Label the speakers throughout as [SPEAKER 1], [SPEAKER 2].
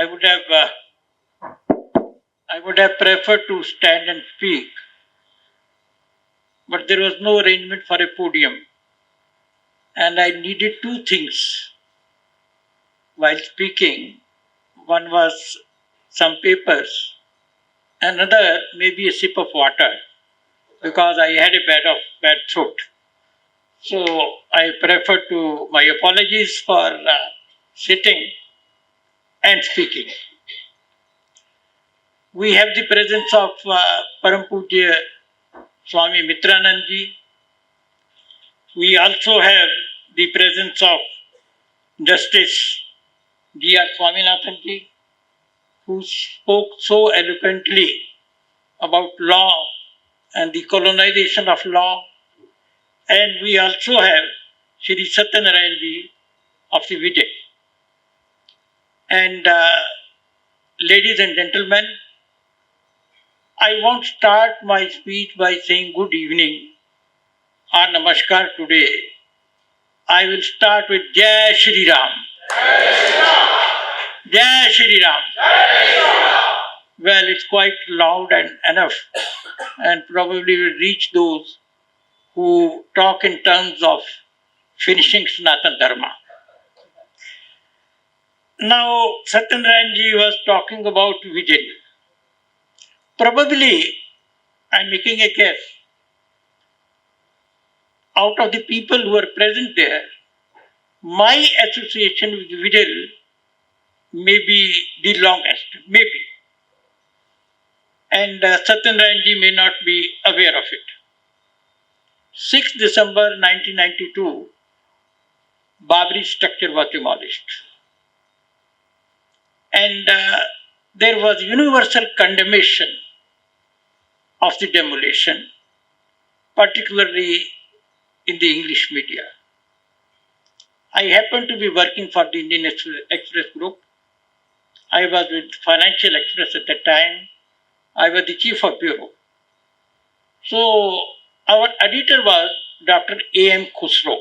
[SPEAKER 1] I would have preferred to stand and speak, but there was no arrangement for a podium, and I needed two things while speaking. One was some papers, another maybe a sip of water, because I had a bad throat. So I prefer to my apologies for sitting and speaking. We have the presence of Param Pujya Swami Mitranand Ji. We also have the presence of Justice G.R. Swaminathan Ji, who spoke so eloquently about law and the colonization of law. And we also have Shri Satyanarayan Ji of the Vijay. And ladies and gentlemen, I won't start my speech by saying good evening or namaskar today. I will start with Jai Shri Ram. Jai Shri Ram. Well, it's quite loud and enough, and probably will reach those who talk in terms of finishing Sanatana Dharma. Now, Satyanarayan Ji was talking about Vijay. Probably, I'm making a guess, out of the people who are present there, my association with Vijay may be the longest, maybe. And Satyanarayan Ji may not be aware of it. 6th December 1992, Babri structure was demolished. And there was universal condemnation of the demolition, particularly in the English media. I happened to be working for the Indian Express Group. I was with Financial Express at that time. I was the chief of bureau. So our editor was Dr. A.M. Khusro,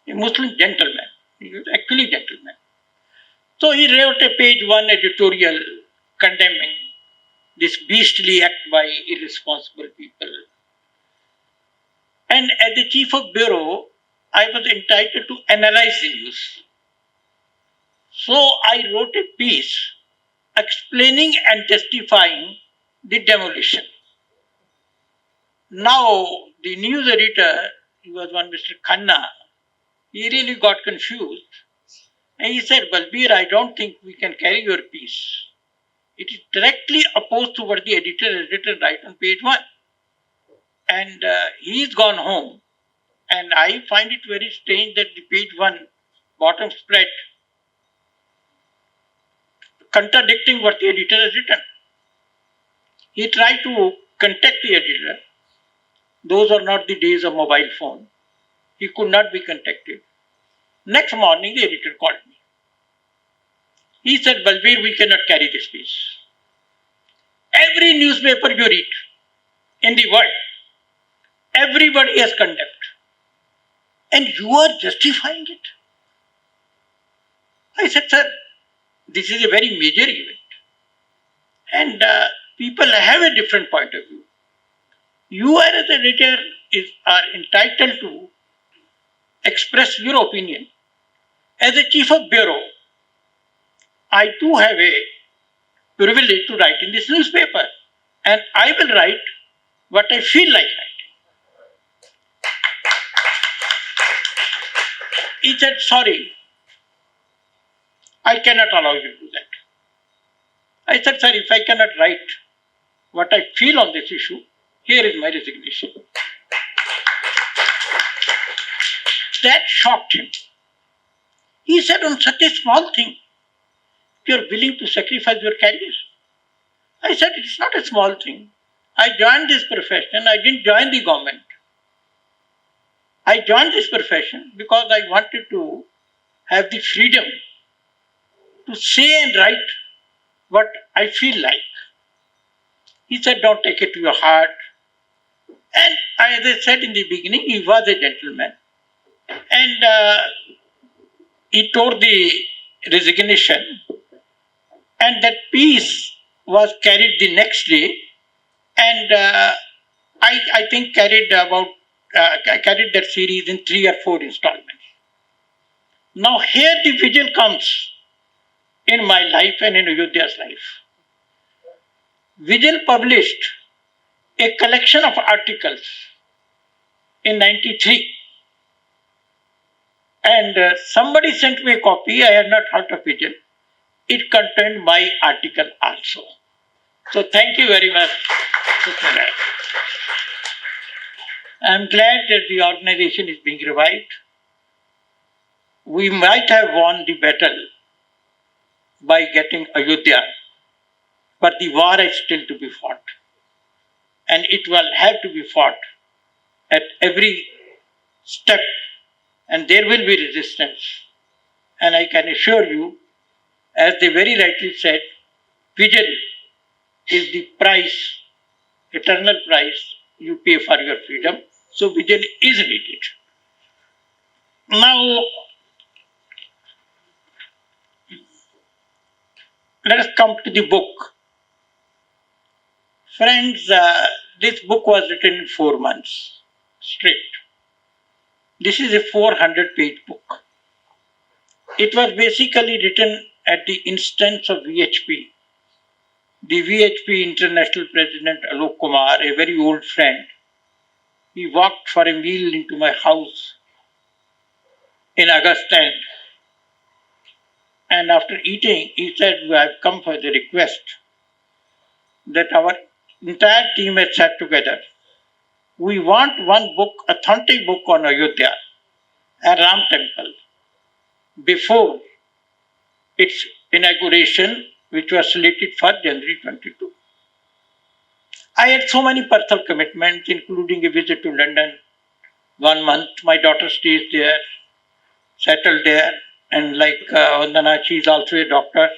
[SPEAKER 1] a Muslim gentleman. He was actually a gentleman. So he wrote a page 1 editorial condemning this beastly act by irresponsible people. And as the chief of bureau, I was entitled to analyze the news. So I wrote a piece explaining and justifying the demolition. Now, the news editor, he was one Mr. Khanna, he really got confused. And he said, Balbir, I don't think we can carry your piece. It is directly opposed to what the editor has written right on page 1. And he's gone home. And I find it very strange that the page 1 bottom spread contradicting what the editor has written. He tried to contact the editor. Those are not the days of mobile phone. He could not be contacted. Next morning, the editor called me. He said, Balbir, we cannot carry this piece. Every newspaper you read in the world, everybody has condemned. And you are justifying it. I said, sir, this is a very major event. And people have a different point of view. You as an editor are entitled to express your opinion. As a chief of bureau, I too have a privilege to write in this newspaper. And I will write what I feel like writing. He said, sorry, I cannot allow you to do that. I said, sir, if I cannot write what I feel on this issue, here is my resignation. That shocked him. He said, on such a small thing, you are willing to sacrifice your career. I said, it's not a small thing. I joined this profession. I didn't join the government. I joined this profession because I wanted to have the freedom to say and write what I feel like. He said, don't take it to your heart. And as I said in the beginning, he was a gentleman. And he tore the resignation And that piece was carried the next day, and I think carried that series in 3 or 4 installments. Now here the vigil comes in my life and in Ayodhya's life. Vigil published a collection of articles in 93, and somebody sent me a copy. I had not heard of Vigil. It contained my article also. So thank you very much. I am glad that the organization is being revived. We might have won the battle by getting Ayodhya, but the war is still to be fought. And it will have to be fought at every step, and there will be resistance. And I can assure you, as they very rightly said, vigil is the price, eternal price you pay for your freedom. So vigil is needed. Now, let us come to the book. Friends, this book was written in 4 months straight. This is a 400-page book. It was basically written at the instance of VHP. The VHP International President Alok Kumar, a very old friend, he walked for a meal into my house in August end. And after eating, he said, "I have come for the request that our entire team has sat together. We want one book, authentic book on Ayodhya and Ram Temple before its inauguration, which was slated for January 22. I had so many personal commitments, including a visit to London 1 month. My daughter stays there, settled there, and like Vandana, she is also a doctor.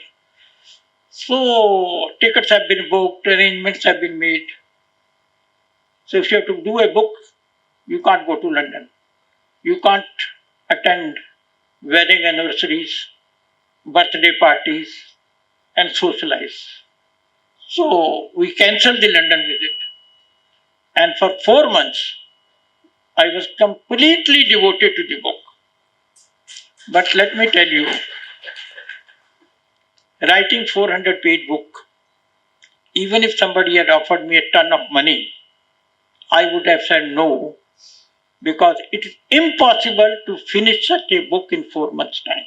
[SPEAKER 1] So tickets have been booked, arrangements have been made. So if you have to do a book, you can't go to London. You can't attend wedding anniversaries, birthday parties, and socialize. So we cancelled the London visit. And for 4 months, I was completely devoted to the book. But let me tell you, writing 400-page book, even if somebody had offered me a ton of money, I would have said no, because it is impossible to finish such a book in 4 months' time.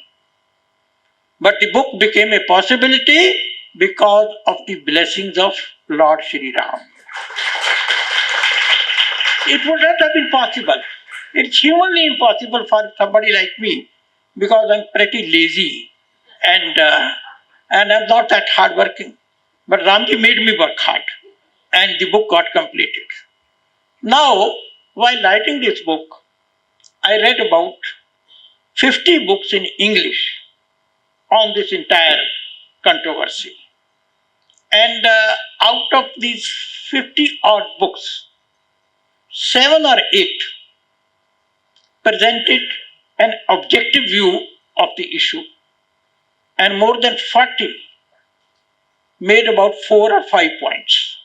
[SPEAKER 1] But the book became a possibility because of the blessings of Lord Shri Ram. It would not have been possible. It's humanly impossible for somebody like me, because I'm pretty lazy and I'm not that hardworking. But Ramji made me work hard, and the book got completed. Now, while writing this book, I read about 50 books in English on this entire controversy. And out of these 50 odd books, 7 or 8 presented an objective view of the issue, and more than 40 made about 4 or 5 points.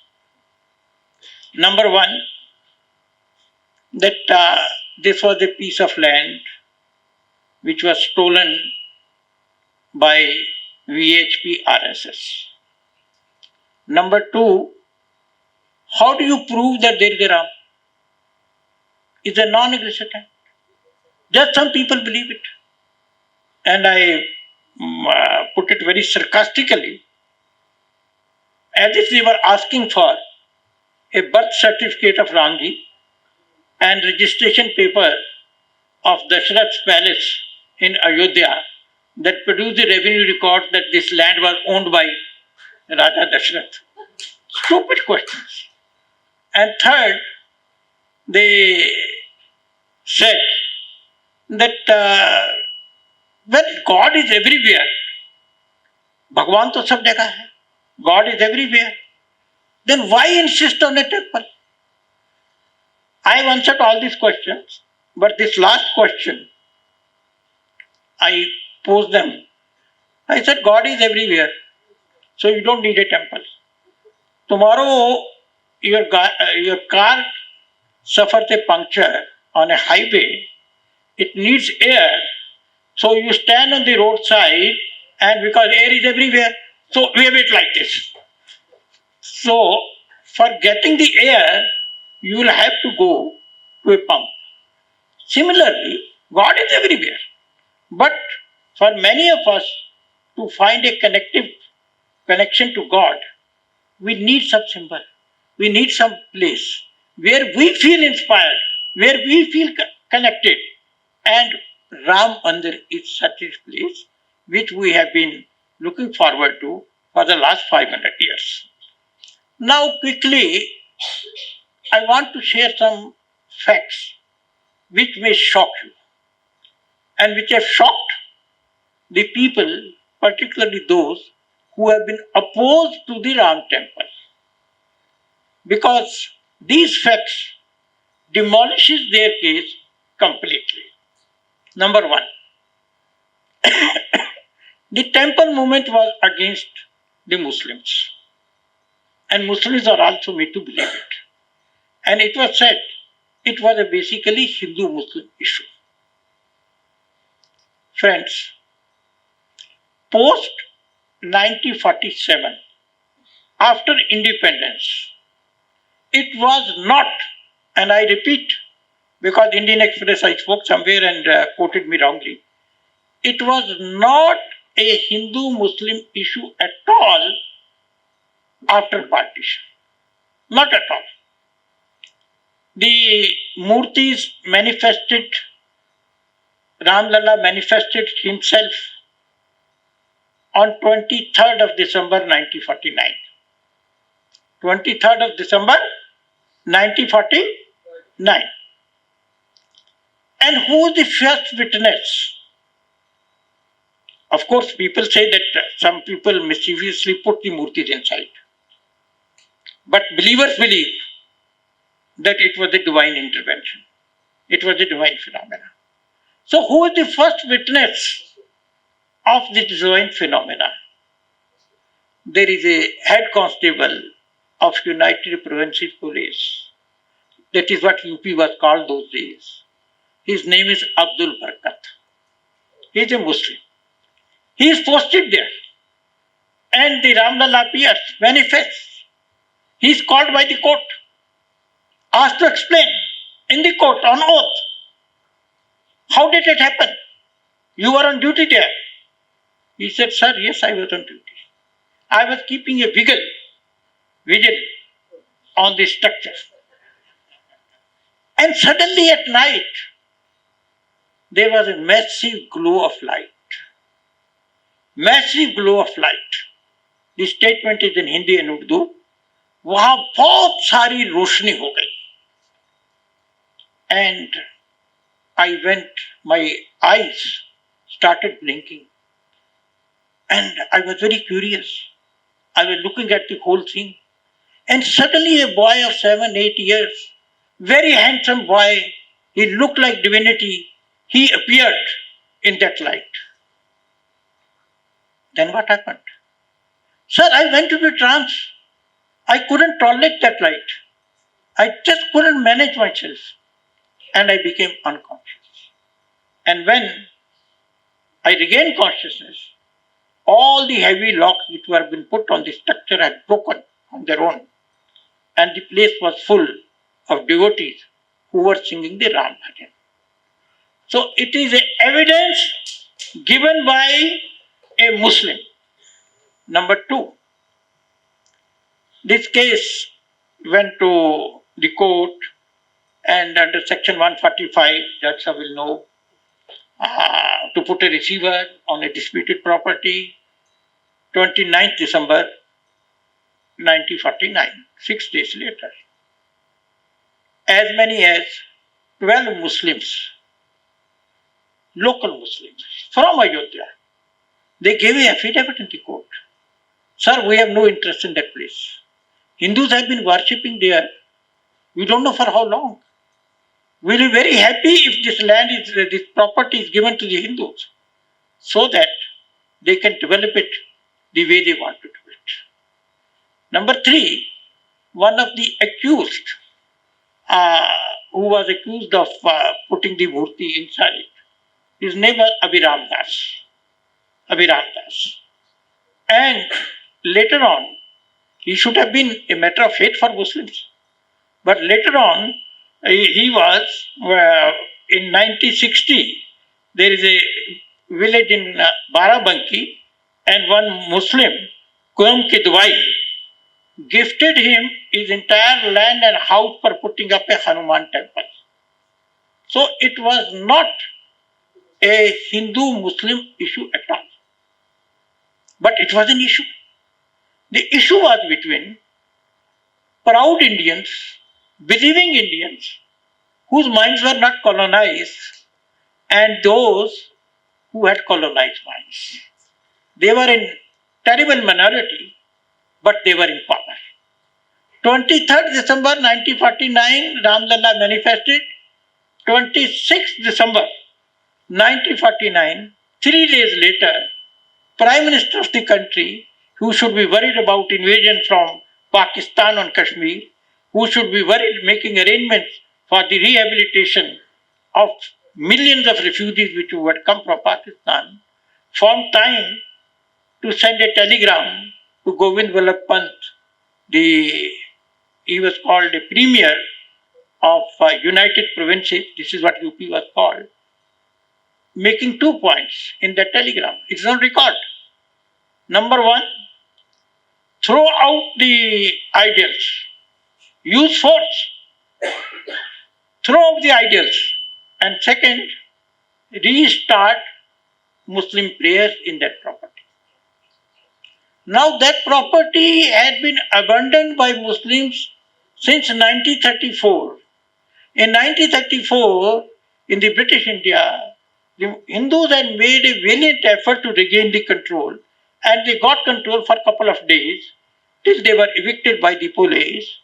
[SPEAKER 1] Number 1, that this was a piece of land which was stolen by VHP RSS. Number 2, how do you prove that there is a Ram? It's a non-existent. Just some people believe it. And I put it very sarcastically, as if they were asking for a birth certificate of Ramji and registration paper of Dashrath's palace in Ayodhya that produced the revenue record that this land was owned by Raja Dashrath. Stupid questions. And third, they said that when God is everywhere, Bhagwan to sab jagah hai, God is everywhere, then why insist on a temple? I have answered all these questions, but this last question, I posed them. I said, God is everywhere. so you don't need a temple. Tomorrow, your car suffers a puncture on a highway, it needs air, so you stand on the roadside, and because air is everywhere, so wave it like this. So, for getting the air, you will have to go to a pump. Similarly, God is everywhere. But for many of us to find a connection to God, we need some symbol. We need some place where we feel inspired, where we feel connected. And Ram Mandir is such a place which we have been looking forward to for the last 500 years. Now, quickly, I want to share some facts which may shock you and which have shocked the people, particularly those who have been opposed to the Ram temple. Because these facts demolishes their case completely. Number one, the temple movement was against the Muslims. And Muslims are also made to believe it. And it was said it was a basically Hindu-Muslim issue. Friends, post 1947, after independence, it was not, and I repeat, because Indian Express I spoke somewhere and quoted me wrongly, it was not a Hindu-Muslim issue at all after partition. Not at all. The Murtis manifested, Ram Lalla manifested himself on 23rd of December 1949. 23rd of December 1949. And who is the first witness? Of course, people say that some people mischievously put the Murtis inside. But believers believe that it was a divine intervention. It was a divine phenomena. So who is the first witness of the divine phenomena? There is a head constable of United Provinces Police. That is what UP was called those days. His name is Abdul Barkat. He is a Muslim. He is posted there. And the Ram Lalla appears, manifests. He is called by the court, asked to explain in the court on oath. How did it happen? You were on duty there. He said, sir, yes, I was on duty. I was keeping a vigil on the structure. And suddenly at night, there was a massive glow of light. Massive glow of light. The statement is in Hindi and Urdu. वहाँ बहुत सारी रोशनी हो गई. And I went, my eyes started blinking. And I was very curious. I was looking at the whole thing. And suddenly a boy of 7, 8 years, very handsome boy, he looked like divinity, he appeared in that light. Then what happened? Sir, I went into trance. I couldn't tolerate that light. I just couldn't manage myself. And I became unconscious. And when I regained consciousness, all the heavy locks which were been put on the structure had broken on their own. And the place was full of devotees who were singing the Ram Bhajan. So it is an evidence given by a Muslim. Number 2, this case went to the court, and under section 145, Judge will know, to put a receiver on a disputed property, 29th December 1949, 6 days later. As many as 12 Muslims, local Muslims from Ayodhya, they gave an affidavit in the court. Sir, we have no interest in that place. Hindus have been worshipping there. We don't know for how long. We'll be very happy if this property is given to the Hindus so that they can develop it the way they want to do it. Number three, one of the accused, who was accused of putting the murti inside, his name was Abhiram Das. And later on, he should have been a matter of hate for Muslims. But later on, he was, in 1960, there is a village in Barabanki, and one Muslim, Kuam Kidwai, gifted him his entire land and house for putting up a Hanuman temple. So it was not a Hindu-Muslim issue at all. But it was an issue. The issue was between proud Indians, believing Indians, whose minds were not colonized, and those who had colonized minds. They were in terrible minority, but they were in power. 23rd December 1949, Ramlalla manifested. 26th December 1949, 3 days later, Prime Minister of the country, who should be worried about invasion from Pakistan on Kashmir, who should be worried making arrangements for the rehabilitation of millions of refugees which would come from Pakistan, found time to send a telegram to Govind Vallabh Pant. He was called a premier of United Provinces. This is what UP was called, making 2 points in that telegram. It's on record. Number one, throw out the idols, use force, throw out the idols. And second, restart Muslim prayers in that property. Now that property had been abandoned by Muslims since 1934. In 1934, in the British India, the Hindus had made a valiant effort to regain the control, and they got control for a couple of days till they were evicted by the police.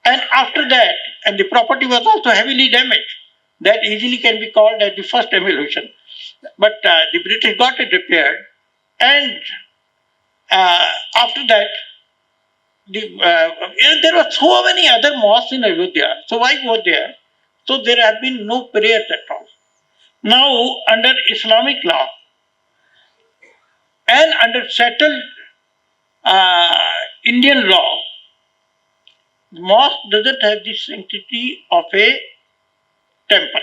[SPEAKER 1] And after that, and the property was also heavily damaged. That easily can be called as the first emulation. But the British got it repaired, and after that, there were so many other mosques in Ayodhya. So why go there? So there have been no prayers at all. Now, under Islamic law and under settled Indian law, mosque doesn't have the sanctity of a temple.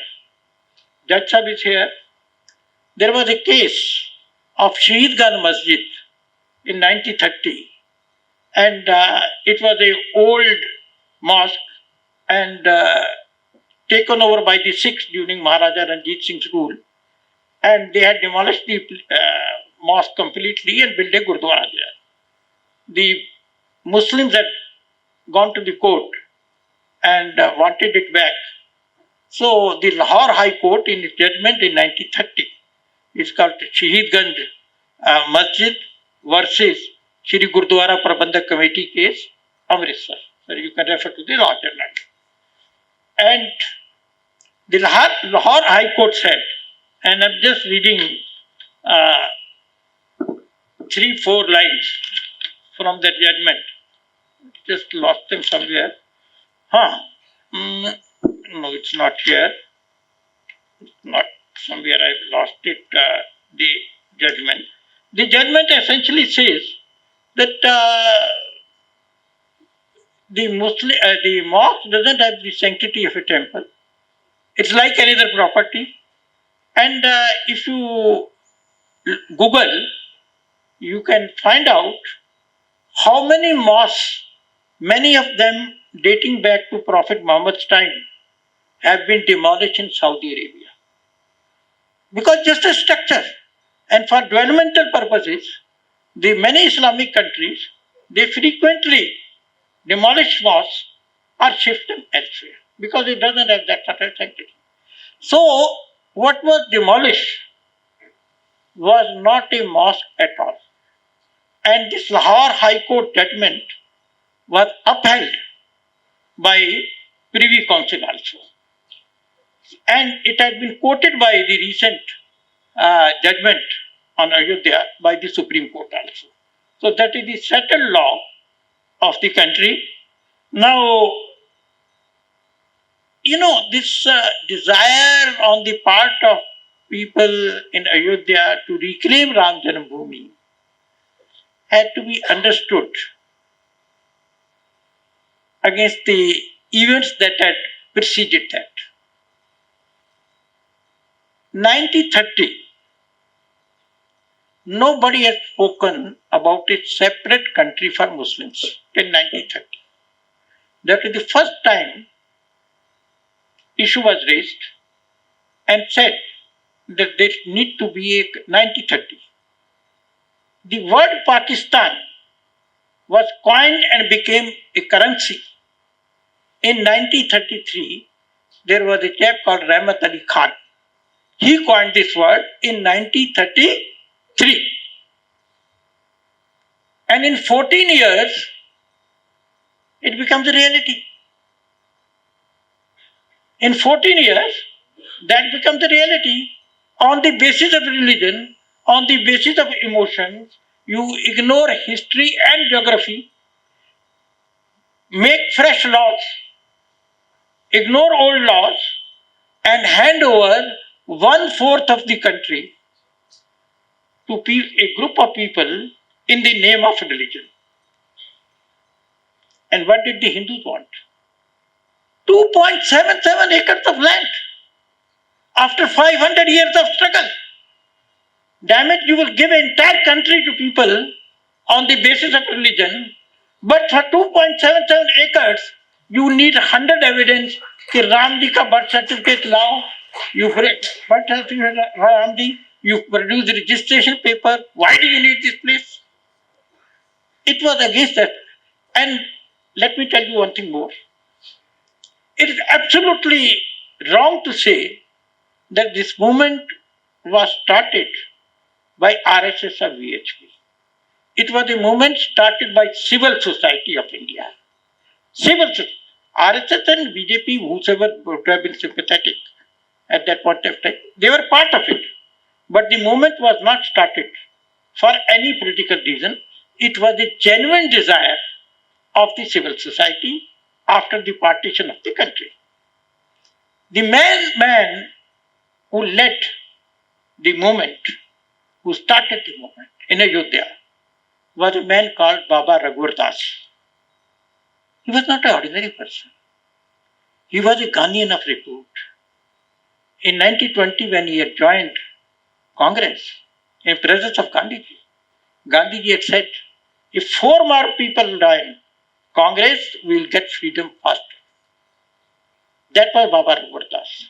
[SPEAKER 1] Judge Sahib is here. There was a case of Shaheed Masjid in 1930, and it was an old mosque and taken over by the Sikhs during Maharaja Ranjit Singh's rule, and they had demolished the mosque completely and built a Gurdwara there. The Muslims had gone to the court and wanted it back. So the Lahore High Court, in its judgment in 1930, it's called Shaheed Masjid versus Shri Gurdwara Prabandhak Committee case, Amritsar. So you can refer to the law journal. And the Lahore High Court said, and I'm just reading 3-4 lines from that judgment. Just lost them somewhere. No, it's not here. It's not somewhere. I've lost it. The judgment. The judgment essentially says that the mosque doesn't have the sanctity of a temple. It's like any other property. And if you Google, you can find out how many mosques, many of them dating back to Prophet Muhammad's time, have been demolished in Saudi Arabia. Because just a structure. And for developmental purposes, the many Islamic countries, they frequently demolish mosques or shift them elsewhere because it doesn't have that sort of sanctity. So, what was demolished was not a mosque at all. And this Lahore High Court judgment was upheld by Privy Council also. And it has been quoted by the recent judgment on Ayodhya by the Supreme Court also. So that is the settled law, of the country. Now, this desire on the part of people in Ayodhya to reclaim Ram Janambhoomi had to be understood against the events that had preceded that. 1930, nobody had spoken about a separate country for Muslims in 1930. That was the first time issue was raised and said that there need to be a 1930. The word Pakistan was coined and became a currency. In 1933, there was a chap called Rahmat Ali Khan. He coined this word in 1933. And in 14 years, it becomes a reality. In 14 years, that becomes a reality. On the basis of religion, on the basis of emotions, you ignore history and geography, make fresh laws, ignore old laws, and hand over 1/4 of the country to a group of people in the name of religion. And what did the Hindus want? 2.77 acres of land after 500 years of struggle. Damn it, you will give an entire country to people on the basis of religion, but for 2.77 acres, you need 100 evidence कि राम जी का birth certificate लाओ, you birth certificate Ram ji, you produce registration paper. Why do you need this place? It was against that. And let me tell you one thing more. It is absolutely wrong to say that this movement was started by RSS or VHP. It was a movement started by civil society of India. Civil society. RSS and BJP, whosoever would have been sympathetic at that point of time, they were part of it. But the movement was not started for any political reason. It was a genuine desire of the civil society after the partition of the country. The man who led the movement, who started the movement in Ayodhya, was a man called Baba Raghuvar Das. He was not an ordinary person. He was a Gandhian of repute. In 1920, when he had joined Congress in presence of Gandhiji, Gandhiji had said, if 4 more people join Congress, we will get freedom faster. That was Baba Raghuvar Das.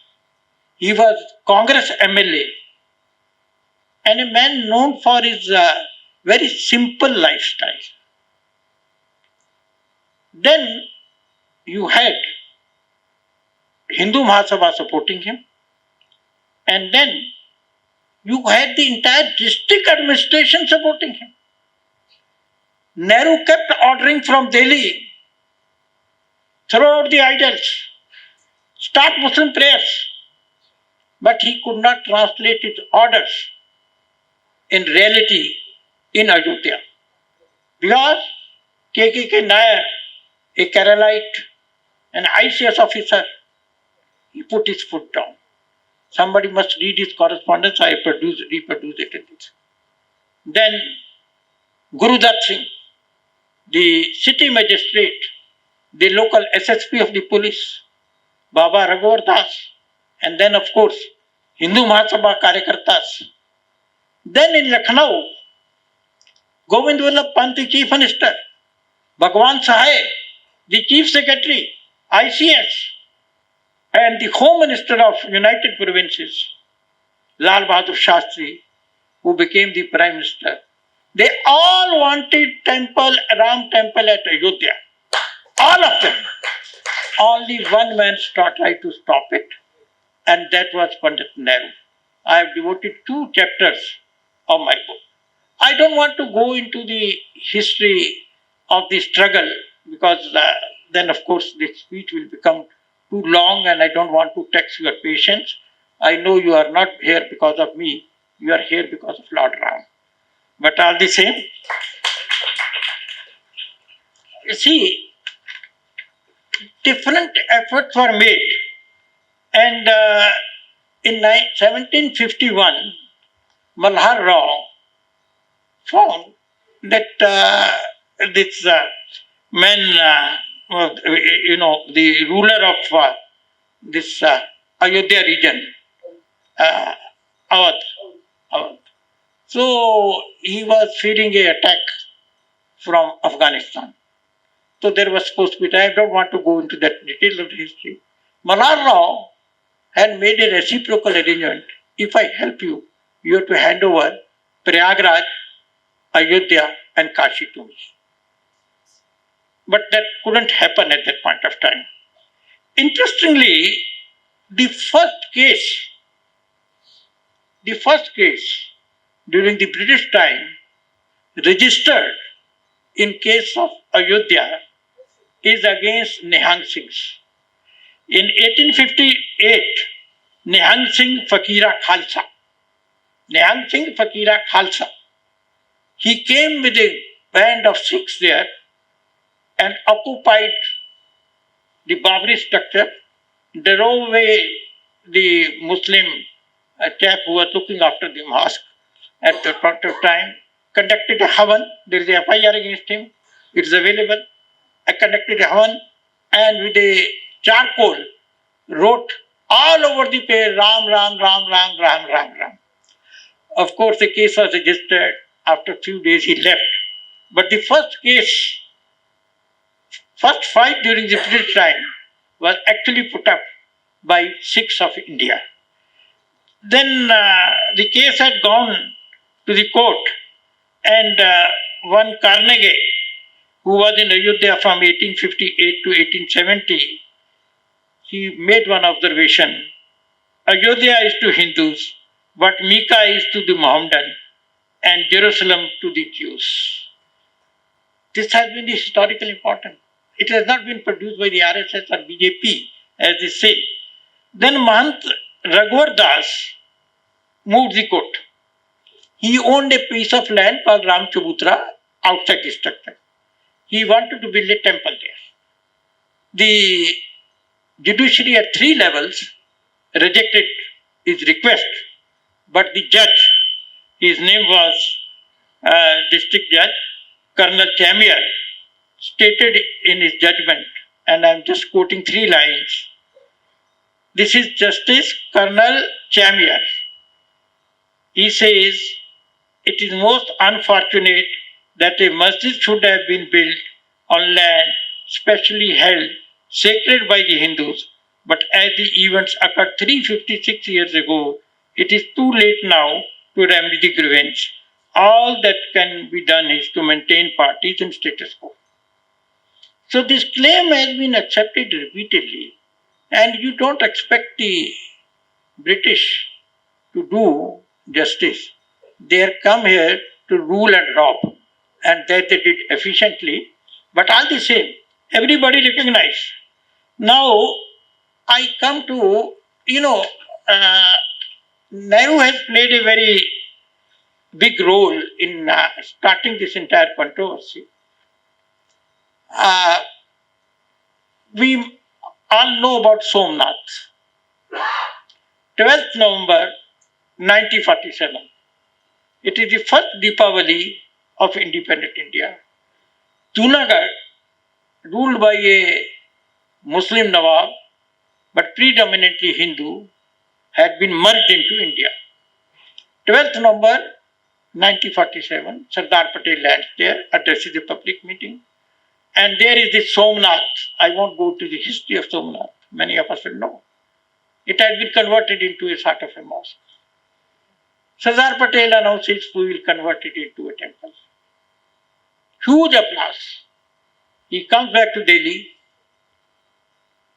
[SPEAKER 1] He was Congress MLA and a man known for his very simple lifestyle. Then you had Hindu Mahasabha supporting him, and then you had the entire district administration supporting him. Nehru kept ordering from Delhi, throw out the idols, start Muslim prayers, but he could not translate his orders in reality in Ayodhya. Because KK Nair, a Keralite, an ICS officer, he put his foot down. Somebody must read his correspondence. I reproduce it in this. Then Guru Dutt Singh, the city magistrate, the local SSP of the police, Baba Raghuvar Das, and then of course Hindu Mahasabha Karyakartas. Then in Lucknow, Govind Vallabh Pant, the chief minister, Bhagwan Sahai, the chief secretary, ICS, and the home minister of United Provinces, Lal Bahadur Shastri, who became the prime minister. They all wanted Ram temple at Ayodhya. All of them. Only one man tried to stop it, and that was Pandit Nehru. I have devoted 2 chapters of my book. I don't want to go into the history of the struggle because then of course this speech will become too long and I don't want to tax your patience. I know you are not here because of me, you are here because of Lord Ram. But all the same, You see, different efforts were made, and in 1751, Malhar Rao found that this man, the ruler of this Ayodhya region, Awadh. So he was fearing an attack from Afghanistan. So there was supposed to be, I don't want to go into that detail of the history. Malhar Rao had made a reciprocal arrangement. If I help you, you have to hand over Prayagraj, Ayodhya and Kashi to me. But that couldn't happen at that point of time. Interestingly, the first case during the British time registered in case of Ayodhya is against Nihang Singhs. In 1858, Nihang Singh Fakira Khalsa, he came with a band of Sikhs there and occupied the Babri structure, drove away the Muslim chap who was looking after the mosque at the point of time, conducted a Havan. There is a FIR against him. It is available. I conducted a Havan and with a charcoal wrote all over the page Ram, Ram, Ram, Ram, Ram, Ram, Ram. Of course, the case was registered. After a few days, he left. But the first fight during the British time was actually put up by Sikhs of India. Then the case had gone to the court, and one Carnegie, who was in Ayodhya from 1858 to 1870, he made one observation. Ayodhya is to Hindus, but Mecca is to the Mohammedan, and Jerusalem to the Jews. This has been historically important. It has not been produced by the RSS or BJP, as they say. Then Mahant Raghuvar Das moved the court. He owned a piece of land called Ram Chabutra outside the structure. He wanted to build a temple there. The judiciary at 3 levels rejected his request, but the judge, his name was District Judge Colonel Chamier, stated in his judgment, and I am just quoting 3 lines. This is Justice Colonel Chamier. He says, it is most unfortunate that a masjid should have been built on land specially held sacred by the Hindus, but as the events occurred 356 years ago, it is too late now to remedy the grievance. All that can be done is to maintain parties and status quo. So this claim has been accepted repeatedly, and you don't expect the British to do justice. They have come here to rule and rob, and that they did efficiently, but all the same, everybody recognized. Now, I come to, Nehru has played a very big role in starting this entire controversy. We all know about Somnath. 12th November 1947. It is the first Deepavali of independent India. Junagadh, ruled by a Muslim Nawab, but predominantly Hindu, had been merged into India. 12th November 1947, Sardar Patel lands there, addresses a public meeting. And there is this Somnath. I won't go to the history of Somnath. Many of us will know. It had been converted into a sort of a mosque. Sardar Patel announces we will convert it into a temple. Huge applause. He comes back to Delhi,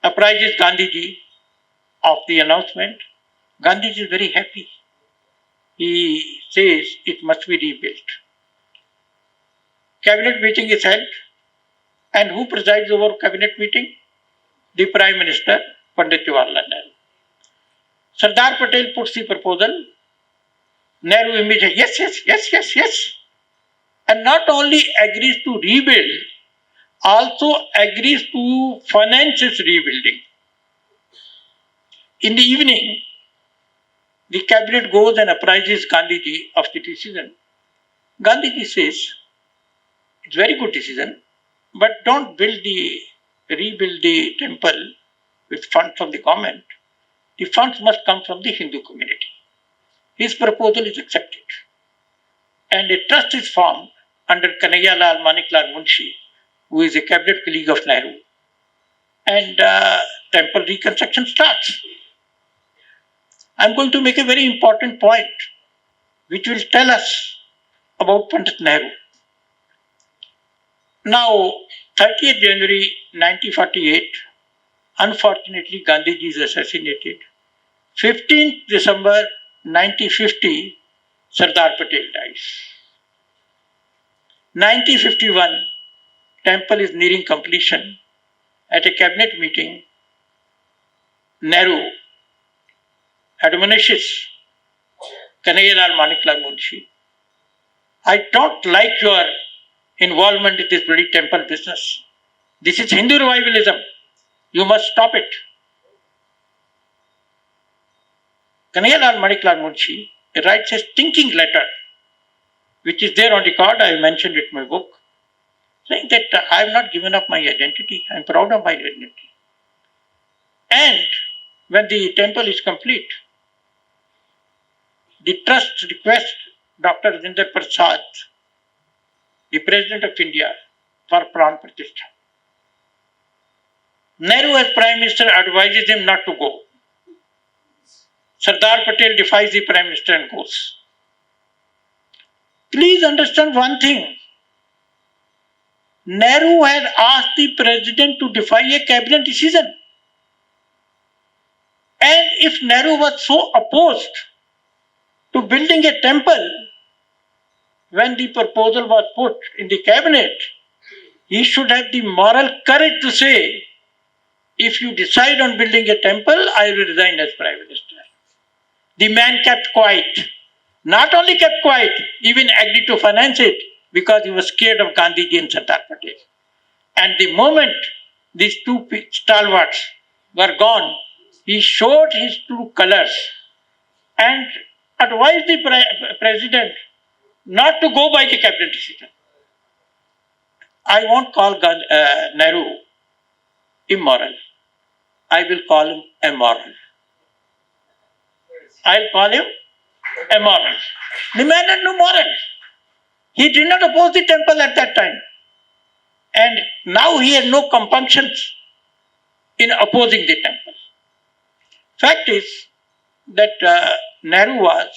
[SPEAKER 1] apprises Gandhiji of the announcement. Gandhiji is very happy. He says it must be rebuilt. Cabinet meeting is held. And who presides over cabinet meeting? The Prime Minister, Pandit Jawaharlal Nehru. Sardar Patel puts the proposal. Nehru immediately, yes. And not only agrees to rebuild, also agrees to finance its rebuilding. In the evening, the cabinet goes and apprises Gandhiji of the decision. Gandhiji says, it's a very good decision, but don't rebuild the temple with funds from the government. The funds must come from the Hindu community. His proposal is accepted. And a trust is formed under Kanhaiya Maniklal Munshi, who is a cabinet colleague of Nehru. And temple reconstruction starts. I'm going to make a very important point, which will tell us about Pandit Nehru. Now, 30th January 1948, unfortunately, Gandhiji is assassinated. 15th December 1950, Sardar Patel dies. 1951, temple is nearing completion. At a cabinet meeting, Nehru admonishes Kanhaiya Maniklal Munshi, I don't like your involvement in this bloody temple business. This is Hindu revivalism. You must stop it. Kanhaiya Maniklal Munshi writes a stinking letter, which is there on record. I mentioned it in my book, saying that I have not given up my identity. I am proud of my identity. And when the temple is complete, the trust requests Dr. Rajinder Prasad, the President of India, for Pran Pratishtha. Nehru as Prime Minister advises him not to go. Sardar Patel defies the Prime Minister and goes. Please understand one thing. Nehru had asked the President to defy a cabinet decision. And if Nehru was so opposed to building a temple, when the proposal was put in the cabinet, he should have the moral courage to say, if you decide on building a temple, I will resign as Prime Minister. The man kept quiet. Not only kept quiet, even agreed to finance it because he was scared of Gandhiji and Sardar Patel. And the moment these two stalwarts were gone, he showed his true colors and advised the President not to go by the cabinet decision. I won't call Nehru immoral. I will call him immoral. I'll call him immoral. The man had no moral. He did not oppose the temple at that time. And now he has no compunctions in opposing the temple. Fact is that Nehru was,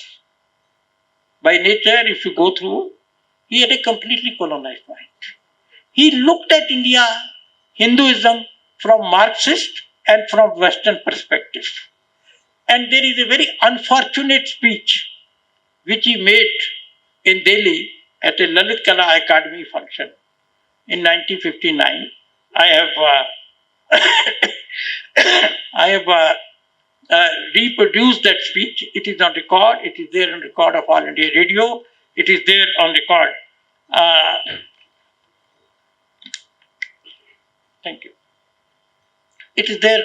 [SPEAKER 1] by nature, if you go through, he had a completely colonized mind. He looked at India, Hinduism from Marxist and from Western perspective. And there is a very unfortunate speech which he made in Delhi at a Lalit Kala Academy function in 1959. I have reproduced that speech. It is on record. It is there on record of All India Radio. It is there on record. Thank you. It is there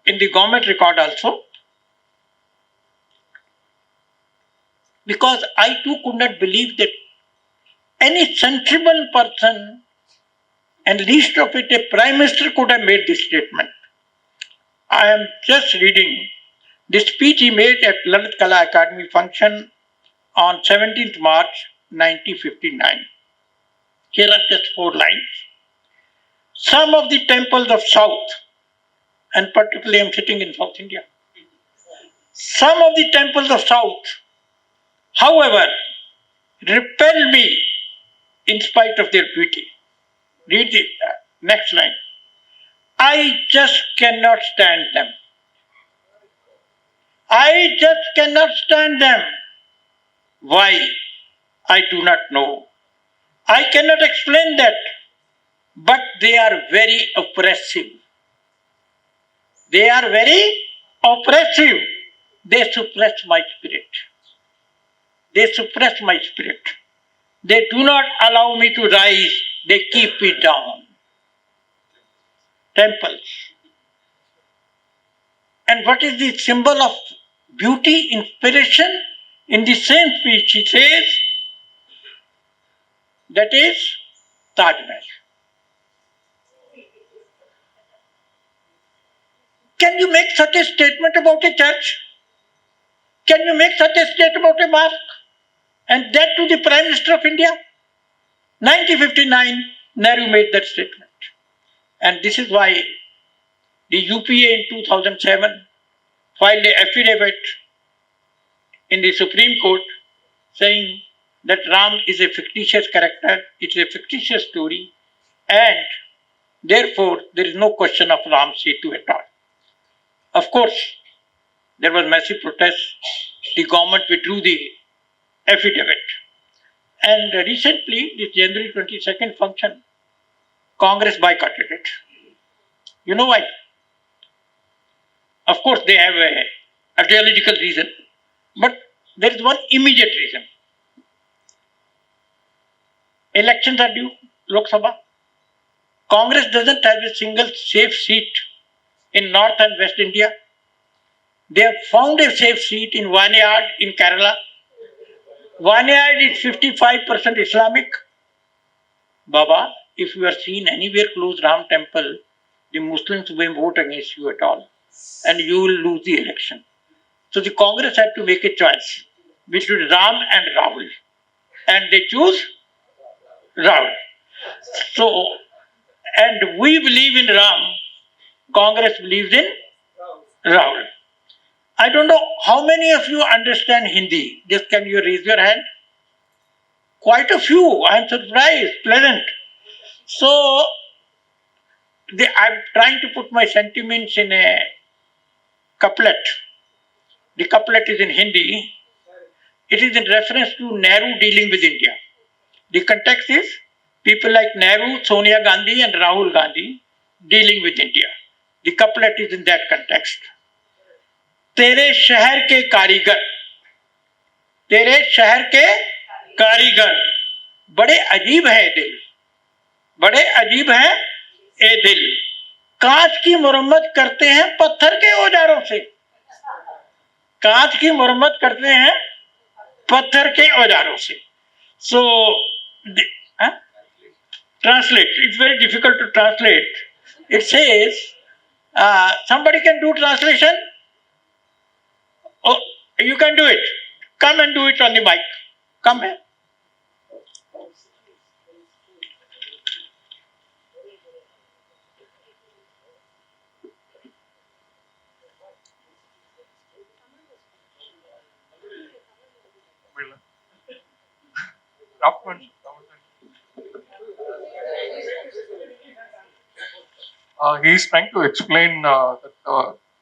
[SPEAKER 1] in the government record also. Because I too could not believe that any sensible person, and least of it a Prime Minister, could have made this statement. I am just reading the speech he made at Lalit Kala Academy function on 17th March 1959. Here are just 4 lines. Some of the temples of South, and particularly I am sitting in South India, some of the temples of South, however, repel me in spite of their beauty. Read the next line. I just cannot stand them. I just cannot stand them. Why? I do not know. I cannot explain that. But they are very oppressive. They are very oppressive. They suppress my spirit. They suppress my spirit. They do not allow me to rise. They keep me down. temples. And what is the symbol of beauty, inspiration? In the same speech, he says, that is Taj Mahal. Can you make such a statement about a church? Can you make such a statement about a mosque? And that to the Prime Minister of India? 1959, Nehru made that statement. And this is why the UPA in 2007 filed an affidavit in the Supreme Court saying that Ram is a fictitious character, it is a fictitious story, and therefore there is no question of Ram Setu at all. Of course, there was massive protest. The government withdrew the affidavit. And recently, this January 22nd function, Congress boycotted it. You know why? Of course, they have a ideological reason, but there is one immediate reason. Elections are due, Lok Sabha. Congress doesn't have a single safe seat in North and West India. They have found a safe seat in Vineyard in Kerala. Vineyard is 55% Islamic. Baba, if you are seen anywhere close Ram temple, the Muslims will vote against you at all. And you will lose the election. So the Congress had to make a choice between Ram and Rahul. And they choose Rahul. So, and we believe in Ram. Congress believes in Rahul. I don't know how many of you understand Hindi. Just can you raise your hand? Quite a few. I am surprised, pleasant. So, I am trying to put my sentiments in a couplet. The couplet is in Hindi. It is in reference to Nehru dealing with India. The context is people like Nehru, Sonia Gandhi and Rahul Gandhi dealing with India. The couplet is in that context. तेरे शहर के कारीगर, तेरे शहर के कारीगर, बड़े अजीब है दिल, बड़े अजीब है ए दिल, कांच की मरम्मत करते हैं पत्थर के औजारों से, कांच की मरम्मत करते हैं पत्थर के औजारों से. So, translate. It's very difficult to translate. It says, somebody can do translation? Oh, you can do it. Come and do it on the mic. Come here.
[SPEAKER 2] He's trying to explain that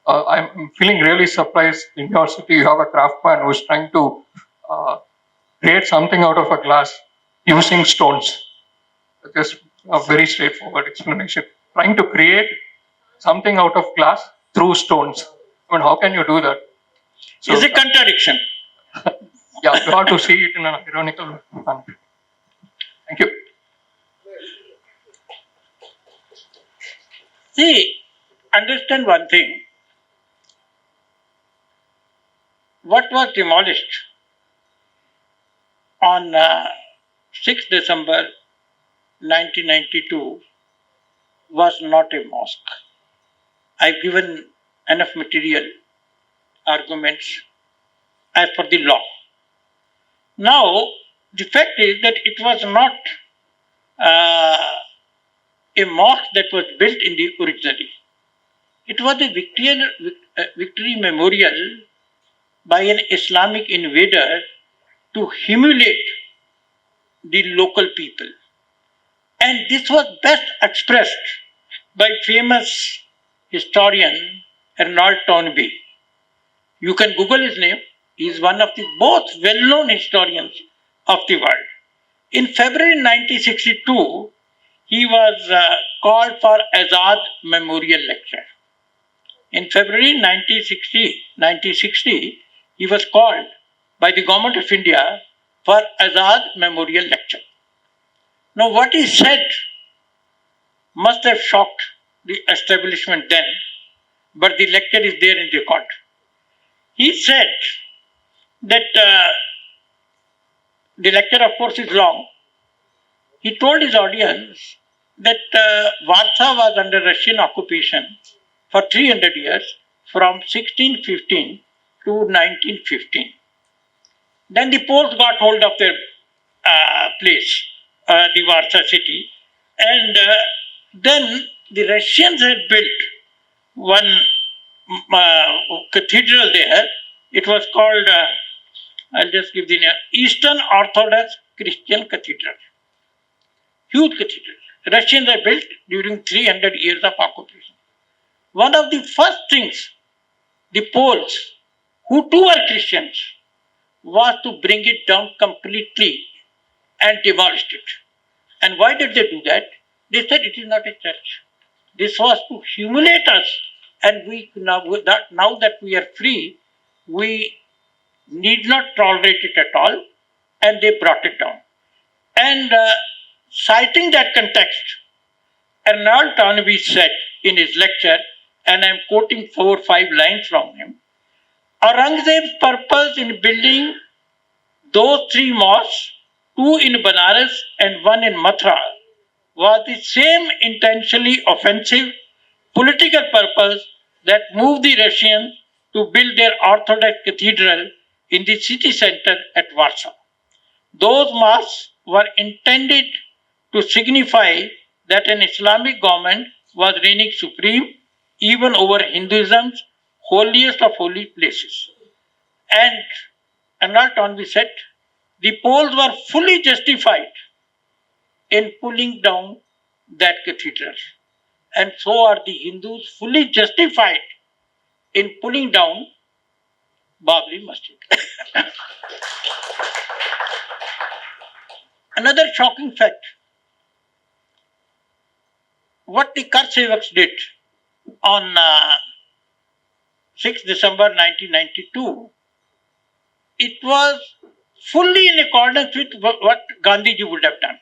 [SPEAKER 2] I'm feeling really surprised. In your city, you have a craftsman who's trying to create something out of a glass using stones. Just a very straightforward explanation. Trying to create something out of glass through stones. I mean, how can you do that?
[SPEAKER 1] So, it's a contradiction.
[SPEAKER 2] Yeah, you have to see it in an ironical manner. Thank you.
[SPEAKER 1] See, understand one thing. What was demolished on 6th December 1992 was not a mosque. I've given enough material, arguments as per the law. Now, the fact is that it was not a mosque that was built in the originally. It was a victory memorial by an Islamic invader to humiliate the local people. And this was best expressed by famous historian Arnold Toynbee. You can Google his name. He is one of the most well-known historians of the world. In February 1962, he was called for Azad Memorial Lecture. In February 1960, he was called by the Government of India for Azad Memorial Lecture. Now, what he said must have shocked the establishment then, but the lecture is there in record. He said that the lecture, of course, is long. He told his audience that Warsaw was under Russian occupation for 300 years, from 1615 to 1915. Then the Poles got hold of their place, the Warsaw city, and then the Russians had built one cathedral there. It was called, I'll just give the name, Eastern Orthodox Christian Cathedral. Huge cathedral. Russians had built during 300 years of occupation. One of the first things the Poles, who too were Christians, was to bring it down completely and demolished it. And why did they do that? They said it is not a church. This was to humiliate us, and we now that we are free, we need not tolerate it at all, and they brought it down. And citing that context, Arnold Toynbee said in his lecture, and I am quoting 4 or 5 lines from him, Aurangzeb's purpose in building those 3 mosques, 2 in Banaras and 1 in Mathura, was the same intentionally offensive political purpose that moved the Russians to build their Orthodox cathedral in the city center at Warsaw. Those mosques were intended to signify that an Islamic government was reigning supreme even over Hinduism's holiest of holy places. And Arnold Toynbee said, the Poles were fully justified in pulling down that cathedral. And so are the Hindus fully justified in pulling down Babri Masjid. Another shocking fact, what the Kar Sevaks did on 6 December 1992, it was fully in accordance with what Gandhiji would have done.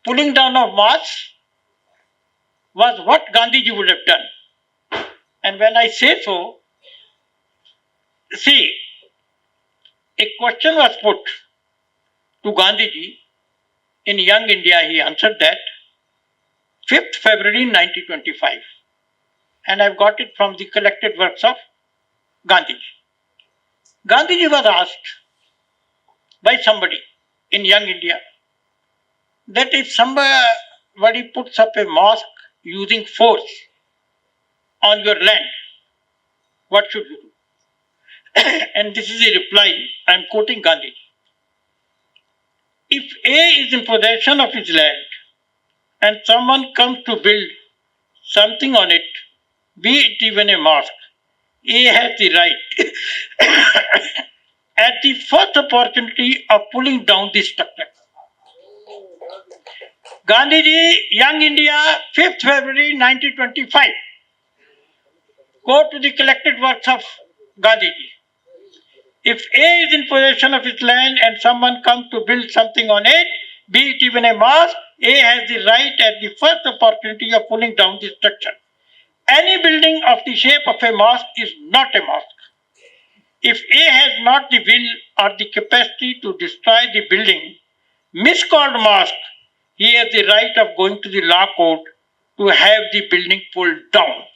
[SPEAKER 1] Pulling down of mosques was what Gandhiji would have done. And when I say so, see, a question was put to Gandhiji in Young India. He answered that 5th February 1925. And I've got it from the collected works of Gandhiji. Gandhiji was asked by somebody in Young India that if somebody puts up a mosque using force on your land, what should you do? And this is a reply, I am quoting Gandhiji. If A is in possession of his land and someone comes to build something on it, be it even a mosque, A has the right at the first opportunity of pulling down this structure. Gandhiji, Young India, 5th February 1925. Go to the collected works of Gandhiji. If A is in possession of his land and someone comes to build something on it, be it even a mosque, A has the right at the first opportunity of pulling down the structure. Any building of the shape of a mosque is not a mosque. If A has not the will or the capacity to destroy the building, miscalled mosque, he has the right of going to the law court to have the building pulled down.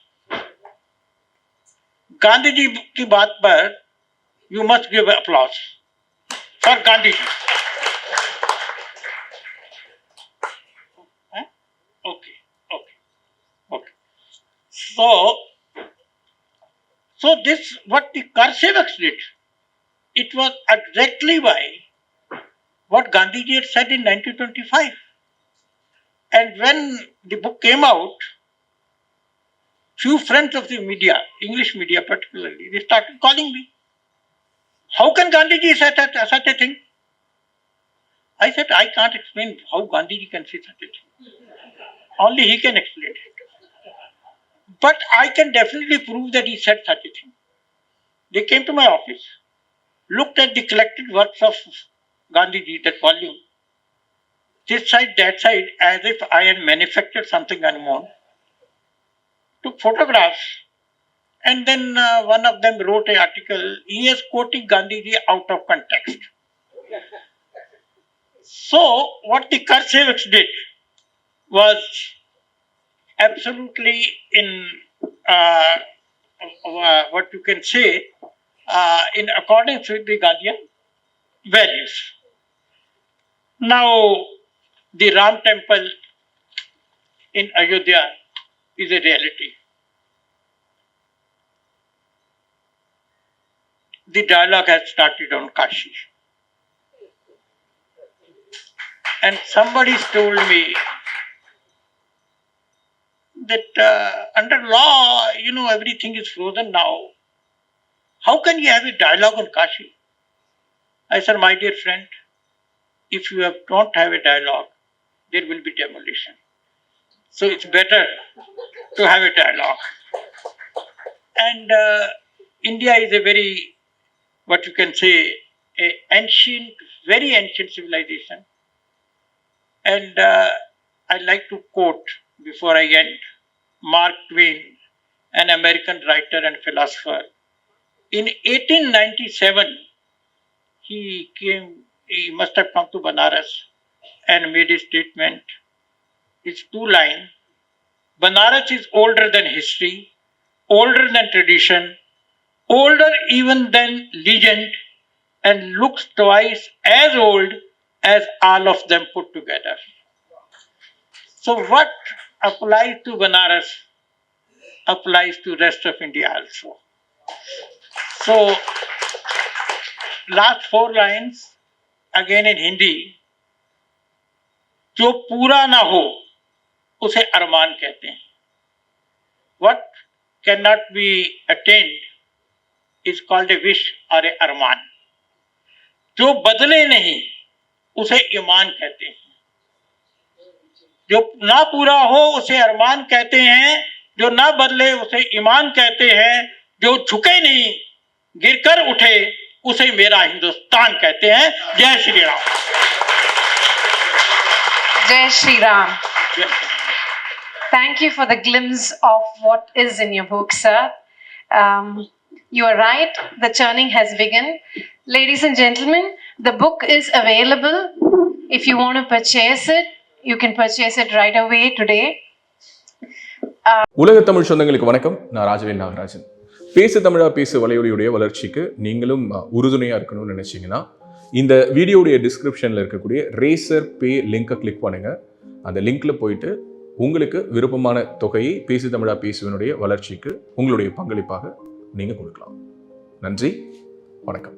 [SPEAKER 1] Gandhiji ki baat par you must give applause for Gandhiji. Okay. So this, what the Kar Sevaks did, it was exactly by what Gandhiji had said in 1925. And when the book came out, few friends of the media, English media particularly, they started calling me. How can Gandhiji say such a thing? I said, I can't explain how Gandhiji can say such a thing. Only he can explain it. But I can definitely prove that he said such a thing. They came to my office, looked at the collected works of Gandhiji, that volume, this side, that side, as if I had manufactured something unknown, took photographs, and then one of them wrote an article. He is quoting Gandhiji out of context. So, what the Karseviks did was absolutely in what you can say in accordance with the Gandhian values. Now, the Ram temple in Ayodhya is a reality. The dialogue has started on Kashi. And somebody's told me that under law, everything is frozen now. How can you have a dialogue on Kashi? I said, my dear friend, if you don't have a dialogue, there will be demolition. So it's better to have a dialogue. And India is a very, what you can say, very ancient civilization. And I'd like to quote, before I end, Mark Twain, an American writer and philosopher. In 1897, he must have come to Banaras and made a statement. It's 2 lines. Banaras is older than history, older than tradition, older even than legend, and looks twice as old as all of them put together. So what applies to Banaras applies to rest of India also. So last 4 lines, again in Hindi. जो पूरा ना हो उसे अरमान कहते हैं. What cannot be attained is called a wish or a अरमान. जो बदले नहीं उसे ईमान कहते हैं. जो ना पूरा हो उसे अरमान कहते हैं. जो ना बदले उसे ईमान कहते हैं. जो झुके नहीं गिरकर उठे उसे मेरा हिंदुस्तान कहते हैं. जय Shri Ram.
[SPEAKER 3] Jai Shri Ram. Thank you for the glimpse of what is in your book, sir. You are right, the churning has begun. Ladies and gentlemen, the book is available. If you want to purchase it, you can purchase it right away today.
[SPEAKER 4] உலக தமிழ் சொந்தங்களுக்கு வணக்கம். நான் ராஜவேல் நாகராஜன். பேசு தமிழா பேசு வலையொலியுடைய வளர்ச்சிக்கு நீங்களும் உறுதுணையாக இருக்கணும்னு நினச்சிங்கன்னா இந்த வீடியோடைய டிஸ்கிரிப்ஷனில் இருக்கக்கூடிய ரேசர் பே லிங்கை கிளிக் பண்ணுங்கள். அந்த லிங்க்கில் போயிட்டு உங்களுக்கு விருப்பமான தொகையை பேசு தமிழா பேசுவனுடைய வளர்ச்சிக்கு உங்களுடைய பங்களிப்பாக நீங்கள் கொடுக்கலாம். நன்றி, வணக்கம்.